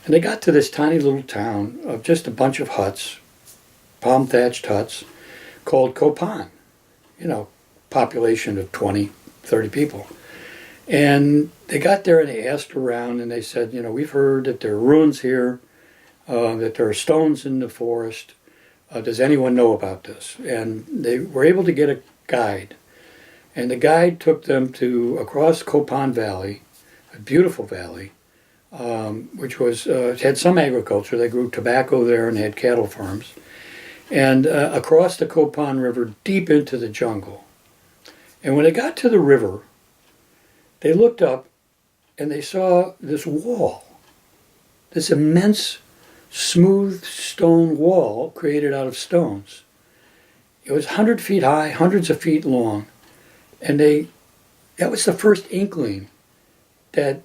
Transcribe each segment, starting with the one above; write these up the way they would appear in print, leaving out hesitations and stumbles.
And they got to this tiny little town of just a bunch of huts, palm-thatched huts, called Copan. You know, population of 20, 30 people. And they got there and they asked around and they said, you know, we've heard that there are ruins here, that there are stones in the forest. Does anyone know about this? And they were able to get a guide. And the guide took them to across Copan Valley, a beautiful valley, which was had some agriculture. They grew tobacco there and had cattle farms. And across the Copan River, deep into the jungle. And when they got to the river, they looked up and they saw this wall, this immense, smooth stone wall created out of stones. It was 100 feet high, hundreds of feet long, and that was the first inkling that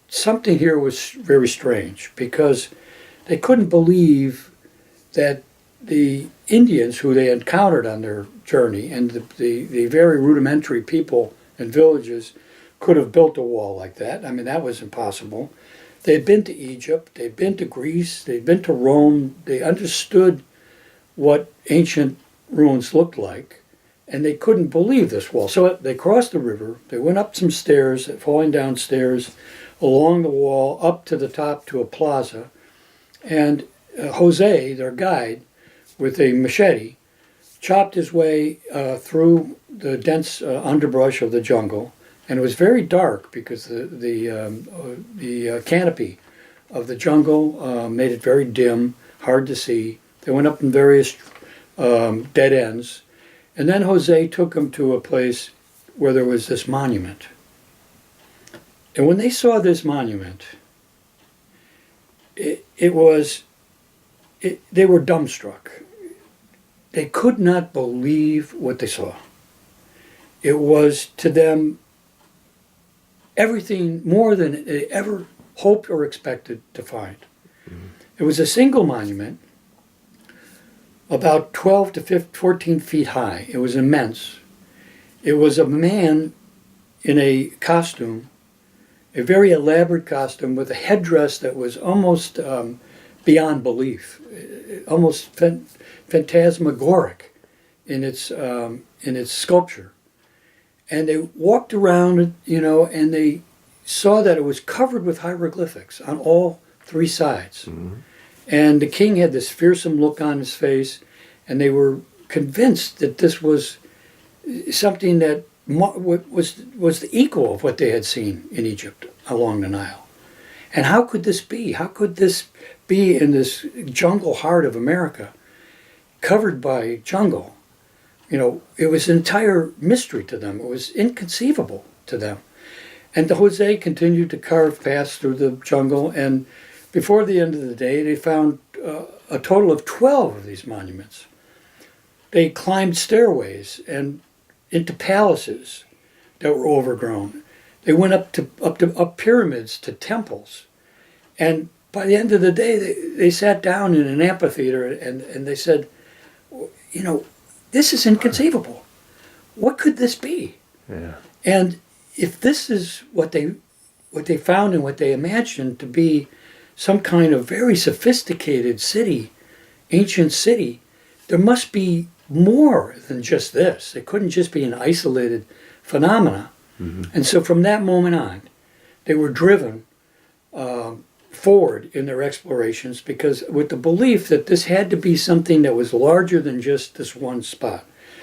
something here was very strange, because they couldn't believe that the Indians who they encountered on their journey and the very rudimentary people and villages could have built a wall like that. I mean, that was impossible. They had been to Egypt, they'd been to Greece, they'd been to Rome, they understood what ancient ruins looked like, and they couldn't believe this wall. So they crossed the river, they went up some stairs, falling down stairs, along the wall, up to the top to a plaza, and Jose, their guide, with a machete, chopped his way through the dense underbrush of the jungle. And it was very dark because the canopy of the jungle made it very dim, hard to see. They went up in various dead ends. And then Jose took them to a place where there was this monument. And when they saw this monument, they were dumbstruck. They could not believe what they saw. It was to them everything more than they ever hoped or expected to find. Mm-hmm. It was a single monument, about 12 to 14 feet high. It was immense. It was a man in a costume, a very elaborate costume with a headdress that was almost beyond belief, almost phantasmagoric in its sculpture. And they walked around, you know, and they saw that it was covered with hieroglyphics on all three sides. Mm-hmm. And the king had this fearsome look on his face, and they were convinced that this was something that was the equal of what they had seen in Egypt along the Nile. And how could this be? How could this be in this jungle heart of America, covered by jungle? You know, it was an entire mystery to them. It was inconceivable to them. And Jose continued to carve paths through the jungle, and before the end of the day, they found a total of 12 of these monuments. They climbed stairways and into palaces that were overgrown. They went up pyramids to temples. And by the end of the day, they sat down in an amphitheater and they said, you know, this is inconceivable. What could this be? Yeah. And if this is what they found and what they imagined to be some kind of very sophisticated city, ancient city, there must be more than just this. It couldn't just be an isolated phenomena. Mm-hmm. And so from that moment on, they were driven forward in their explorations, because with the belief that this had to be something that was larger than just this one spot.